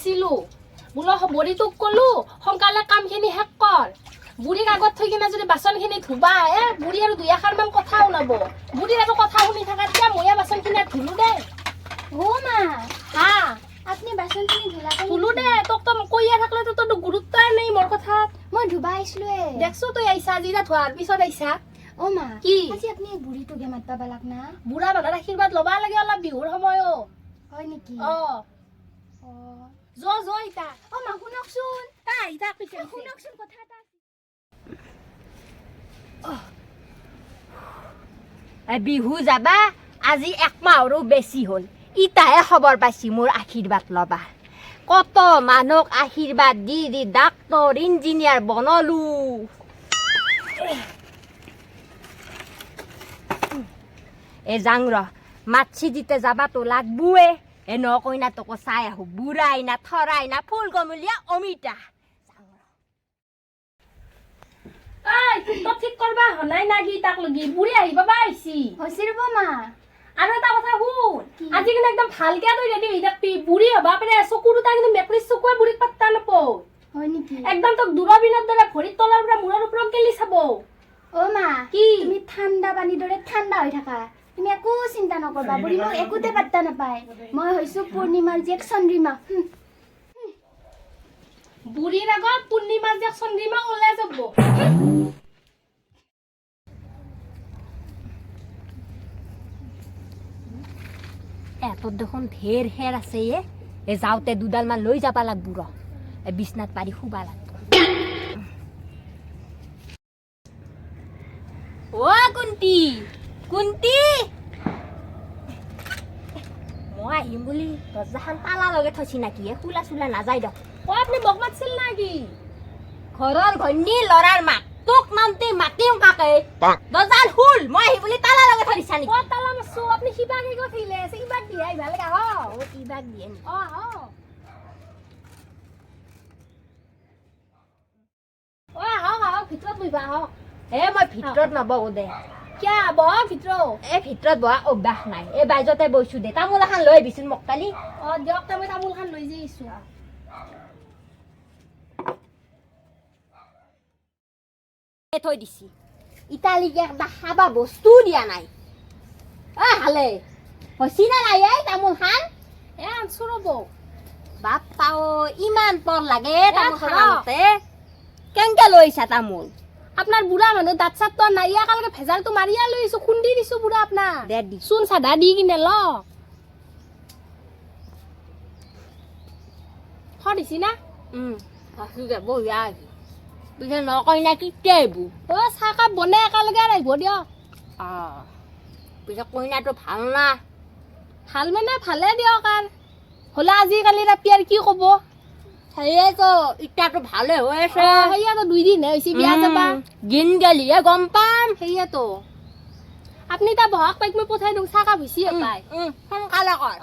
আছিলো বোলো বড়িটোক কলো সোনকালে কামখিনি শেষ কৰ বুঢ়ীক আগত থৈ কিনে যদি বাচনখিনি ধুবা বুঢ়ী আৰু দুই এষাৰমান কথা ওলাব বুঢ়ীৰ আৰু কথা শুনি থাকা তেতিয়া ময়ে বাচনখিনি ধুলো দে ও মা হা আপনি বাচনখিনি ধুলো দে তোক তো কৈয়ে থাকলে তো তোৰ গুৰুত্বই নাই মোৰ কথাত মই ধুবা আহিছিলো দেখছো তই আহিছা আজিৰা ধোৱাৰ পিছত আহিছা ও মা কি আজি আপনি বুঢ়ীটোকে মাত পাবা লাগ না বুঢ়া মানুহৰ আশীৰ্বাদ ল'বা লাগে অলপ বিহুৰ সময় হয় নেকি অ অ জ ইতা ও মা শুনকচোন তাই ইতা কৈছে শুনকচোন কথা এটা বিহু যাবা আজি 1 মাহৰো বেছি হ'ল ইতাহে খবৰ পাইছি মোৰ আশীৰ্বাদ ল'বা কত মানুহক আশীৰ্বাদ দি দি ডাক্তৰ ইঞ্জিনিয়াৰ বনলো যাং ৰ মাছি দিতে যাবা তো লাগবুৱে নকইনা তোক চাই আহো বুঢ়াই না থৰাই না ফুল কমলীয়া অমিতা তো ঠিক কৰবা হনাই নাগি তাক লগি বুঢ়ী আহিব বা আহিছি হৈছে ৰব মা আৰু এটা কথা শুন আজি কিন্তু একদম ভালকে তই ৰেডি হৈ থাকবি বুঢ়ী হবা পাৰে চকু দুটা কিন্তু মেকুৰীৰ চকুৱে বুঢ়ীক পাত্তা নাপাও হয় নেকি একদম তোক দূৰবীনৰ দৰে ভৰিৰ তলৰ পৰা মূৰৰ ওপৰত গেলি চাব ও মা কি তুমি ঠাণ্ডা পানীৰ দৰে ঠাণ্ডা হৈ থাকা তুমি একো চিন্তা নকৰবা বুঢ়ী মোক একোতে পাত্তা নাপায় মই হৈছো পূৰ্ণিমাৰ জীয়েক চন্দ্ৰিমা বুঢ়ীৰ আগত পূৰ্ণিমা যে চন্দ্ৰিমা ওলাই যাব এত দেখোন ঢেৰ হেৰ আছে যাওঁতে দুডালমান লৈ যাবা লাগবো ৰ বিছনাত পাৰি শুবা লাগব অ কুন্তি কুন্তি মই আহিম বুলি দৰ্জাখন তালা লগে থৈছি নাকি খোলা চোলা নাযায় দক আপনি বক মাতছিল নাকি ঘৰৰ ঘৈণী ল'ৰাৰ মাক তোক নামতে মাতিম কাকে দৰ্জাল খুল মই আহিম বুলি তালা লগে থৈছা নেকি তালা মাছো আপনি সিবা কি গঠিলে সিবাক দি আই ভাল লাগা ও কিবাক দিয়ে নি আহক ভিতৰত বহিবা আহক মই ভিতৰত নবহো দে কিয়া বহ ভিতৰত ভিতৰত বহা অভ্যাস নাই বাইজতে বৈছো দে তামোল এখন লৈ আহিবিচোন মোক কালি দিয়ক মই তামোল খান লৈ যাইছো থৈ দিছি ইটালিকে একটা খাবা বস্তু দিয়া নাই হালে হইছি না নাই তামোল খান আনছো ৰব বাপ্পা ইমান পৰ লাগে তামোল খানতে কেনকে লৈছা তামোল আপনার বুড়া মানুষ দাঁত চাত তো নাই একালকে ভেজালটো মারিয়া লইছো খুন্দি দিছো বুড়া আপনার দে দি চুন সাদা দি কিনে ল দিছি না আছো দে বহিয়া আহি পিছে নকই না কি কেবু চাহ কাপ বনাই একালকে আহিব দিয়ক পিছে কইনাটো ভাল না ভাল মানে ভালে দিয়ক আর হলে আজিকালি রাতি আর কি কব সেয়েতো ইটাটো ভালে হৈ আছে সেয়াতো 2 দিন হইছি বিয়া যাবা দিন গেলিহে গম পাম সেয়াতো আপনি তা বহাক পাইক মই পঠাই দিওঁ চাহ কাপ হইছি পাই সোনকালে কৰ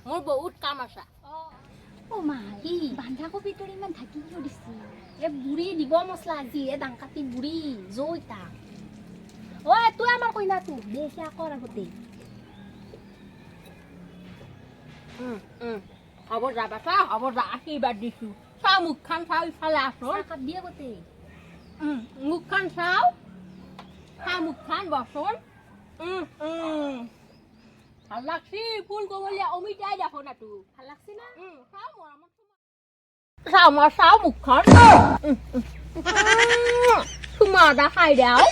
মোৰ বহুত কাম আছে ও মা কি বান্ধাকবি তোৰ ইমান ঢাকি কিয় দিছি বুড়ি দিব মছলা আজি দাং কাটি বুড়ি জইতা তুই আমার কইনা তুই দেখি আকর আগতে হ'ব যাবা চা হ'ব যা আশীৰ্বাদ দিছো চা মুখখন চাও ইফালে আছো কাপ দিয়ে গতে মুখখন চাও চা মুখখন বচোন ভাল লাগছি ফুল কমলীয়া অমিতাই দেখো না তো ভাল লাগছি না চাও মই চাও মুখখন চুমা এটা খাই দেও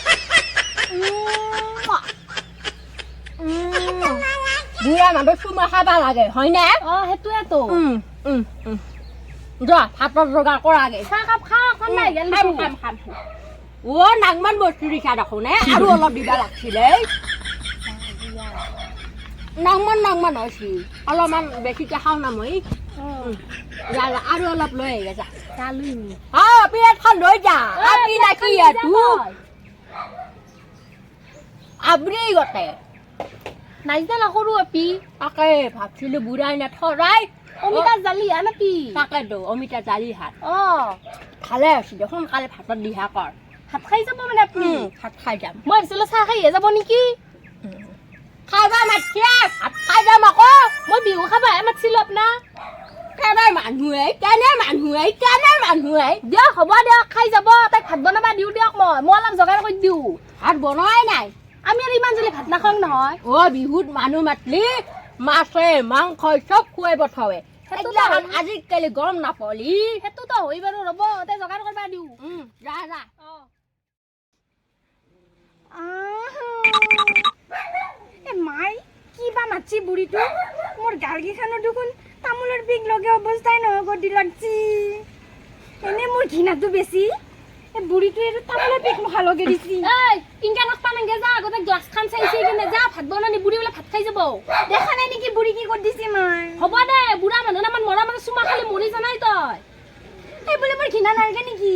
বুঢ়া মানুহ চুমা খাবা লাগে হয়নে সেইটোৱে তো যা ভাতৰ যোগাৰ কৰাগে চাহ কাপ খাওঁ নাই খাম নাংমান বস্তু দিছা দেখোন আৰু অলপ দিবা লাগছিলে নাংমান হৈছি অলপমান বেছিকে খাওঁ না মই আৰু অলপ লৈ আহি যা প্লেটখন লৈ যা আপি নাকি আবৰি গতে নাইজা নকৰো আপি তাকে ভাবছিলো বুঢ়াই না থৰাই অমিতা জালি হা নাপি তাকেতো অমিতা জালি হাত ভালে আছে দে সোনকালে ভাতত দিহা কৰ ভাত খাই যাব মানে আপনি ভাত খাই যাম মই ভাবিছিলো চাহ খাইহে যাব নেকি খাইবা মাতছে ভাত খাই যাম আকৌ মই বিহু খাবাহে মাতিছিলো আপোনাক কেনে মানুহে দিয়ক হ'ব দিয়ক খাই যাব তাইক ভাত বনাবা দিওঁ দিয়ক মই অলপ যোগাৰ কৰি দিওঁ ভাত বনোৱাই নাই আমি আৰু ইমান জলদি ভাত নাখাওঁ নহয় বিহুত মানুহ মাতলি মাছে মাংসই চব খুৱাই পঠাৱে সেইটোতো আজিকালি গম নাপলি সেইটোতো হৈ বাৰু ৰ'ব তাই যোগাৰ কৰিব দিওঁ যা যা মাই কিবা মাতছি বুঢ়ীটো মোৰ গালকেইখনৰ দেখোন তামোলৰ পিক লগে অৱস্থাই নহয় গতি লাগছি এনে মোৰ ঘৃণাটো বেছি বুঢ়ীটো এইটো তামোলৰ পিক মুখা লগে দিছি ইনকা নাখপা নাগে যা আগতে গ্লাছ খান চাইছে কিনে যা ভাত বনানি বুঢ়ী বোলে ভাত খাই যাব দেখা নাই নেকি বুঢ়ী কি কৰি দিছি মই হ'ব দে বুঢ়া মানুহ নামান মৰা মানে চুমা খালি মৰি জানাই তই এই বোলে মোৰ ঘৃণা নালাগে নেকি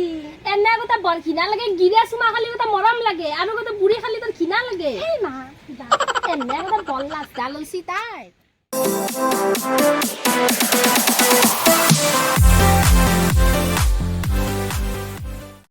এনে আগতে বৰ ঘৃণা লাগে গিৰিয়া চুমা খালি আগতে মৰম লাগে আৰু আগতে বুঢ়ী খালি তোৰ ঘৃণা লাগে এই মা এনে আগতে বল লাজ লৈছি তাই